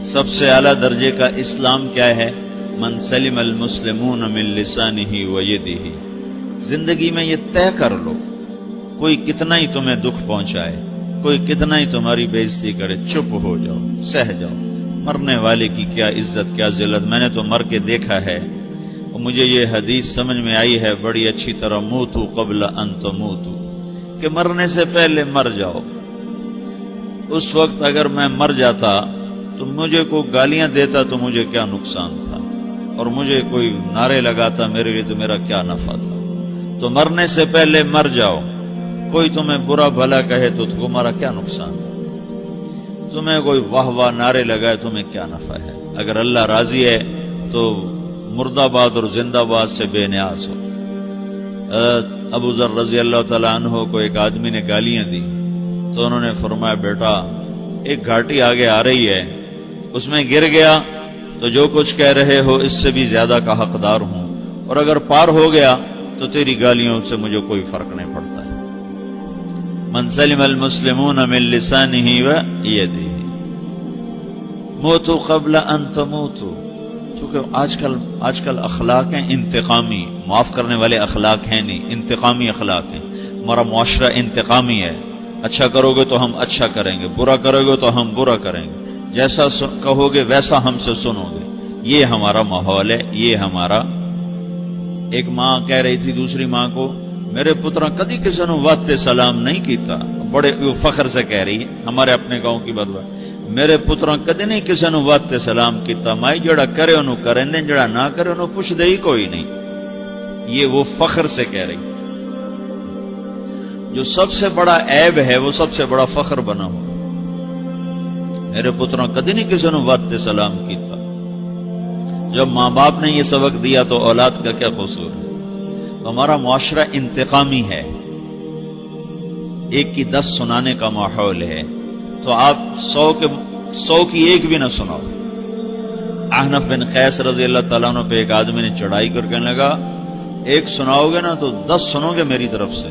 سب سے اعلیٰ درجے کا اسلام کیا ہے؟ من سلم المسلمون من لسانہ و یدہ. زندگی میں یہ طے کر لو، کوئی کتنا ہی تمہیں دکھ پہنچائے، کوئی کتنا ہی تمہاری بےعزتی کرے، چپ ہو جاؤ، سہ جاؤ. مرنے والے کی کیا عزت، کیا ذلت. میں نے تو مر کے دیکھا ہے، اور مجھے یہ حدیث سمجھ میں آئی ہے بڑی اچھی طرح، موتو قبل ان تموتو، کہ مرنے سے پہلے مر جاؤ. اس وقت اگر میں مر جاتا تو مجھے کوئی گالیاں دیتا تو مجھے کیا نقصان تھا، اور مجھے کوئی نعرے لگاتا میرے لیے تو میرا کیا نفع تھا. تو مرنے سے پہلے مر جاؤ. کوئی تمہیں برا بھلا کہے تو تمہارا کیا نقصان ہے، تمہیں کوئی واہ واہ نعرے لگائے تمہیں کیا نفع ہے. اگر اللہ راضی ہے تو مرد آباد اور زندہ آباد سے بے نیاز ہو. ابو ذر رضی اللہ تعالیٰ عنہ کو ایک آدمی نے گالیاں دی تو انہوں نے فرمایا بیٹا ایک گھاٹی آگے آ رہی ہے، اس میں گر گیا تو جو کچھ کہہ رہے ہو اس سے بھی زیادہ کا حقدار ہوں، اور اگر پار ہو گیا تو تیری گالیوں سے مجھے کوئی فرق نہیں پڑتا ہے. من سلم المسلمون من لسانہ و یدہ موتوا قبل ان تموتوا. چونکہ آج کل اخلاق ہیں انتقامی، معاف کرنے والے اخلاق ہیں نہیں، انتقامی اخلاق ہیں. ہمارا معاشرہ انتقامی ہے، اچھا کرو گے تو ہم اچھا کریں گے، برا کرو گے تو ہم برا کریں گے، جیسا کہو گے ویسا ہم سے سنو گے. یہ ہمارا ماحول ہے، یہ ہمارا. ایک ماں کہہ رہی تھی دوسری ماں کو میرے پترا کدی کسی نے واسطے سلام نہیں کیتا، بڑے فخر سے کہہ رہی ہے، ہمارے اپنے گاؤں کی بات ہے، میرے پترا کدی نہیں کسی نے واسطے سلام کیتا، مائی جڑا کرے انہوں کریں دیں، جڑا نہ کرے انہوں پوچھ دے ہی کوئی نہیں. یہ وہ فخر سے کہہ رہی. جو سب سے بڑا عیب ہے وہ سب سے بڑا فخر بنا ہو. میرے پترا کدی نہیں کسی نے واسطے سلام کیتا. جب ماں باپ نے یہ سبق دیا تو اولاد کا کیا قصور ہے. ہمارا معاشرہ انتقامی ہے، ایک کی 10 سنانے کا ماحول ہے، تو آپ 100 کی ایک بھی نہ سناؤ. احنف بن قیس رضی اللہ تعالیٰ عنہ پہ ایک آدمی نے چڑھائی کر کہنے لگا ایک سناؤ گے نا تو 10 سنو گے میری طرف سے.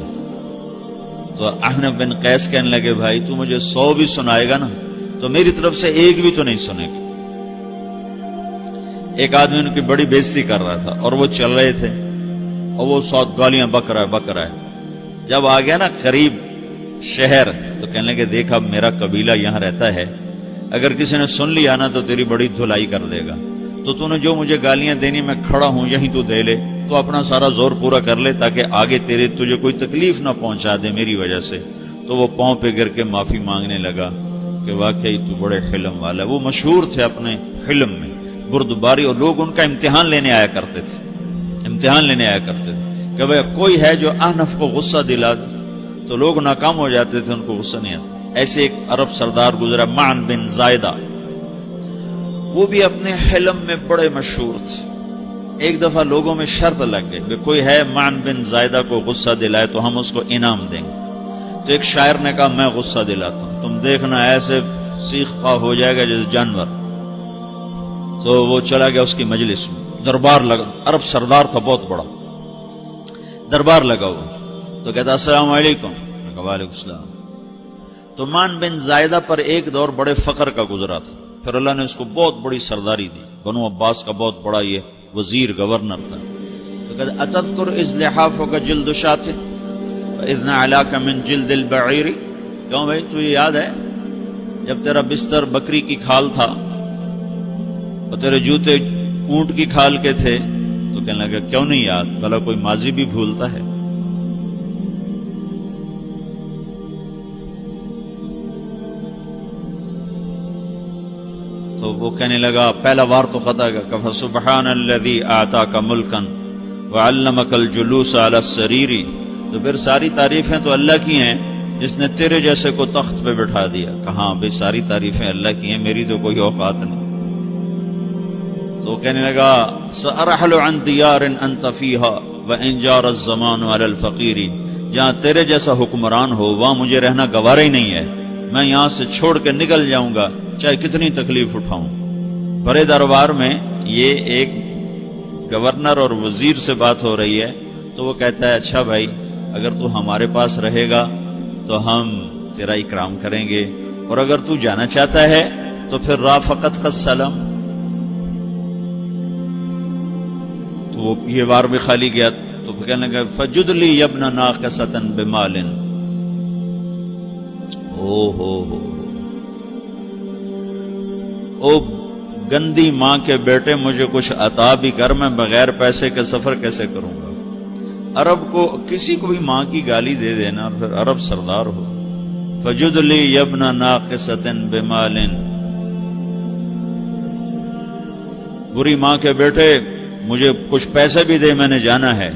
تو احنف بن قیس کہنے لگے بھائی تو مجھے 100 بھی سنائے گا نا تو میری طرف سے ایک بھی تو نہیں سنے گا. ایک آدمی ان کی بڑی بےزتی کر رہا تھا اور وہ چل رہے تھے اور وہ 100 گالیاں بک رہا ہے. جب آ گیا نا قریب شہر تو کہنے لگے دیکھا میرا قبیلہ یہاں رہتا ہے، اگر کسی نے سن لیا نا تو تیری بڑی دھلائی کر دے گا، تو نے جو مجھے گالیاں دینی میں کھڑا ہوں یہیں تو دے لے، تو اپنا سارا زور پورا کر لے تاکہ آگے تجھے کوئی تکلیف نہ پہنچا دے میری وجہ سے. تو وہ پاؤں پہ گر کے معافی مانگنے لگا کہ واقعی تو بڑے حلم والا. وہ مشہور تھے اپنے حلم میں، بردباری، اور لوگ ان کا امتحان لینے آیا کرتے تھے کہ بھئی کوئی ہے جو احنف کو غصہ دلا دے، تو لوگ ناکام ہو جاتے تھے، ان کو غصہ نہیں آتا. ایسے ایک عرب سردار گزرا معن بن زائدہ، وہ بھی اپنے حلم میں بڑے مشہور تھے. ایک دفعہ لوگوں میں شرط لگ گئی کہ کوئی ہے معن بن زائدہ کو غصہ دلائے تو ہم اس کو انعام دیں گے. تو ایک شاعر نے کہا میں غصہ دلاتا ہوں، تم دیکھنا ایسے سیخ پا ہو جائے گا جیسے جانور. تو وہ چلا گیا اس کی مجلس میں، دربار لگا، عرب سردار تھا بہت بڑا، دربار لگا ہوا. تو کہتا السلام علیکم. وعلیکم السلام. تو معن بن زائدہ پر ایک دور بڑے فقر کا گزرا تھا، پھر اللہ نے اس کو بہت بڑی سرداری دی، بنو عباس کا بہت بڑا یہ وزیر گورنر تھا. تو کہتا اتذکر اذ لحافک جلد شاۃ واذ نعلاک من جلد البعیر. کیوں بھائی تجھے یاد ہے جب تیرا بستر بکری کی کھال تھا اور تیرے جوتے اونٹ کی کھال کے تھے؟ تو کہنے لگا کیوں نہیں یاد، بھلا کوئی ماضی بھی بھولتا ہے. تو وہ کہنے لگا پہلا وار تو خطا کا فسبحان الذی اعطاک ملکا وعلمک الجلوس علی السریر. تو پھر ساری تعریفیں تو اللہ کی ہیں جس نے تیرے جیسے کو تخت پہ بٹھا دیا. کہاں بھئی ساری تعریفیں اللہ کی ہیں، میری تو کوئی اوقات نہیں. تو کہنے لگا سأرحل عن دیار انت فیہا وان جار الزمان علی الفقیر. جہاں تیرے جیسا حکمران ہو وہاں مجھے رہنا گوارا ہی نہیں ہے، میں یہاں سے چھوڑ کے نکل جاؤں گا چاہے کتنی تکلیف اٹھاؤں. بڑے دربار میں یہ ایک گورنر اور وزیر سے بات ہو رہی ہے. تو وہ کہتا ہے اچھا بھائی اگر تو ہمارے پاس رہے گا تو ہم تیرا اکرام کریں گے، اور اگر تو جانا چاہتا ہے تو پھر رافقت کا سلام، تو وہ یہ بار بھی خالی گیا تو کہنے لگا فجد لی ابن ناقصۃ بمال، او گندی ماں کے بیٹے مجھے کچھ عطا بھی کر، میں بغیر پیسے کے سفر کیسے کروں گا؟ عرب کو کسی کو بھی ماں کی گالی دے دینا پھر عرب سردار ہو. فجد لی ابن ناقصۃ بمال، بری ماں کے بیٹے مجھے کچھ پیسے بھی دے، میں نے جانا ہے.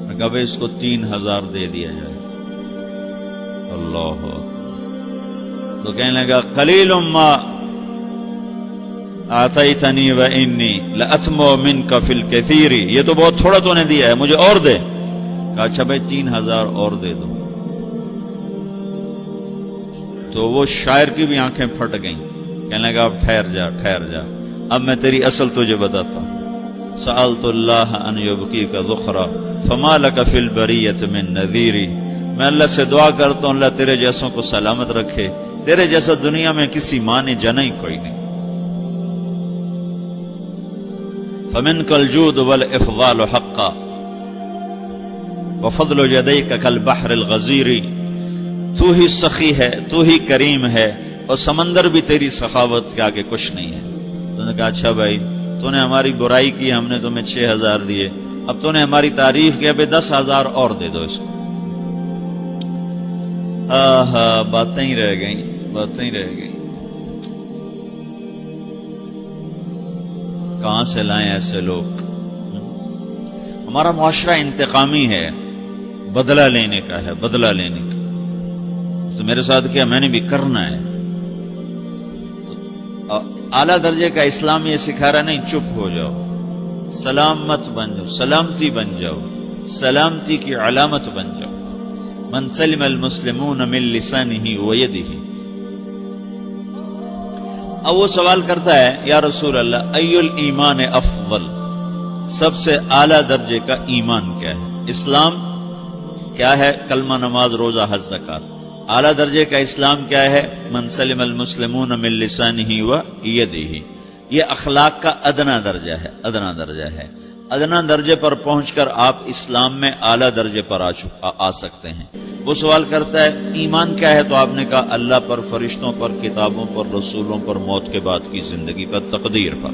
میں کہا بھائی اس کو 3000 دے دیا جائے. اللہ تو کہنے لگا قلیل ما آتیتنی و انی لأطمع منک فی الکثیر، یہ تو بہت تھوڑا تو نے دیا ہے، مجھے اور دے. کہا اچھا بھائی 3000 اور دے دو. تو وہ شاعر کی بھی آنکھیں پھٹ گئیں. کہنے لگا اب ٹھہر جا ٹھہر جا، اب میں تیری اصل تجھے بتاتا ہوں. سألت اللہ ان یبکیک ذخرا فما لک فی البریۃ من نذیر، میں اللہ سے دعا کرتا ہوں اللہ تیرے جیسوں کو سلامت رکھے، تیرے جیسا دنیا میں کسی ماں نے جنا ہی کوئی نہیں. فمنک الجود والافضال حقا وفضل یدیک کالبحر الغزیر، تو ہی سخی ہے، تو ہی کریم ہے، اور سمندر بھی تیری سخاوت کے آگے کچھ نہیں ہے. تو نے کہا اچھا بھائی تو نے ہماری برائی کی، ہم نے تمہیں 6000 دیے، اب تو نے ہماری تعریف کی، اب 10,000 اور دے دو اس کو. باتیں ہی رہ گئیں، باتیں ہی رہ گئیں. کہاں سے لائیں ایسے لوگ؟ ہمارا معاشرہ انتقامی ہے، بدلہ لینے کا ہے، بدلہ لینے کا. تو میرے ساتھ کیا میں نے بھی کرنا ہے. تو اعلیٰ درجے کا اسلام یہ سکھا رہا نہیں چپ ہو جاؤ، سلامت بن جاؤ، سلامتی بن جاؤ، سلامتی کی علامت بن جاؤ. من سلم المسلمون من لسانہ ویدہ. اب وہ سوال کرتا ہے یا رسول اللہ ای الایمان افضل، سب سے اعلیٰ درجے کا ایمان کیا ہے؟ اسلام کیا ہے؟ کلمہ، نماز، روزہ، حج، زکات. اعلیٰ درجے کا اسلام کیا ہے؟ من سلم المسلمون من لسانہ ویدہ. یہ اخلاق کا ادنا درجہ ہے، ادنا درجہ ہے. ادنا درجے پر پہنچ کر آپ اسلام میں اعلیٰ درجے پر آ سکتے ہیں. وہ سوال کرتا ہے ایمان کیا ہے؟ تو آپ نے کہا اللہ پر، فرشتوں پر، کتابوں پر، رسولوں پر، موت کے بعد کی زندگی پر، تقدیر پر.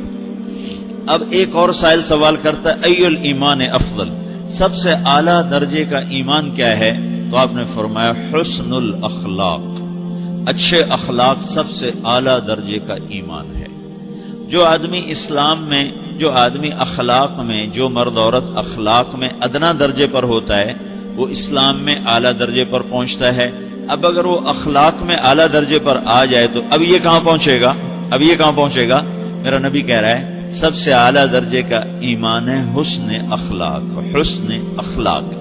اب ایک اور سائل سوال کرتا ہے ای الایمان افضل، سب سے اعلیٰ درجے کا ایمان کیا ہے؟ تو آپ نے فرمایا حسن الاخلاق، اچھے اخلاق سب سے اعلیٰ درجے کا ایمان ہے. جو آدمی اسلام میں، جو آدمی اخلاق میں، جو مرد عورت اخلاق میں ادنا درجے پر ہوتا ہے وہ اسلام میں اعلیٰ درجے پر پہنچتا ہے. اب اگر وہ اخلاق میں اعلیٰ درجے پر آ جائے تو اب یہ کہاں پہنچے گا؟ اب یہ کہاں پہنچے گا؟ میرا نبی کہہ رہا ہے سب سے اعلیٰ درجے کا ایمان ہے حسن اخلاق، حسن اخلاق.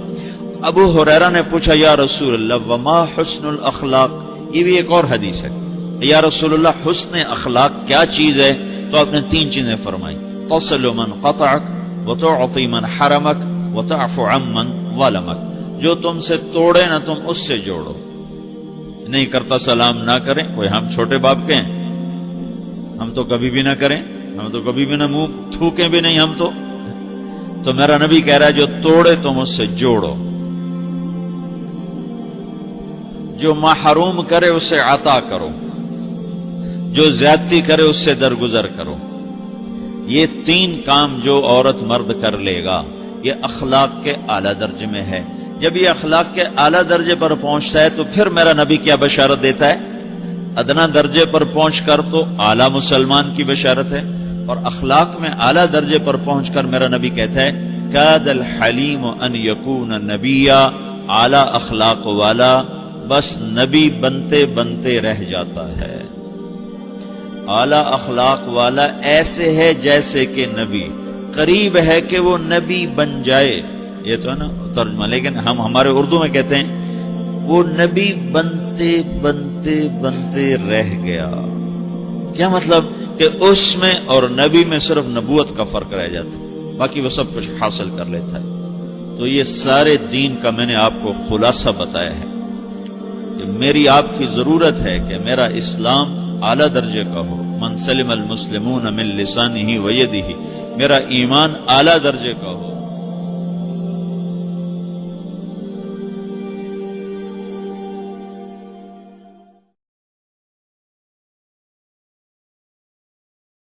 ابو ہریرہ نے پوچھا یا رسول اللہ وما حسن الاخلاق، یہ بھی ایک اور حدیث ہے. یا رسول اللہ حسن اخلاق کیا چیز ہے؟ تو آپ نے 3 چیزیں فرمائی، تصل من قطعک وتعطی من حرمک وتعفو عمن ظلمک. جو تم سے توڑے نہ تم اس سے جوڑو. نہیں کرتا سلام نہ کریں، کوئی ہم چھوٹے باپ کے ہیں؟ ہم تو کبھی بھی نہ کریں، ہم تو کبھی بھی نہ منہ تھوکیں بھی نہیں ہم تو میرا نبی کہہ رہا ہے جو توڑے تم اس سے جوڑو، جو محروم کرے اسے عطا کرو، جو زیادتی کرے اس سے درگزر کرو. یہ 3 کام جو عورت مرد کر لے گا یہ اخلاق کے اعلیٰ درجے میں ہے. جب یہ اخلاق کے اعلیٰ درجے پر پہنچتا ہے تو پھر میرا نبی کیا بشارت دیتا ہے؟ ادنا درجے پر پہنچ کر تو اعلیٰ مسلمان کی بشارت ہے، اور اخلاق میں اعلیٰ درجے پر پہنچ کر میرا نبی کہتا ہے کاد الحلیم ان یکون نبیا، اعلیٰ اخلاق والا بس نبی بنتے بنتے رہ جاتا ہے. اعلیٰ اخلاق والا ایسے ہے جیسے کہ نبی، قریب ہے کہ وہ نبی بن جائے. یہ تو ہے نا ترجمہ، لیکن ہم ہمارے اردو میں کہتے ہیں وہ نبی بنتے بنتے بنتے رہ گیا. کیا مطلب؟ کہ اس میں اور نبی میں صرف نبوت کا فرق رہ جاتا، باقی وہ سب کچھ حاصل کر لیتا ہے. تو یہ سارے دین کا میں نے آپ کو خلاصہ بتایا ہے کہ میری آپ کی ضرورت ہے کہ میرا اسلام اعلیٰ درجے کا ہو، من سلم المسلمون من لسانہ و یدہ، میرا ایمان اعلیٰ درجے کا ہو،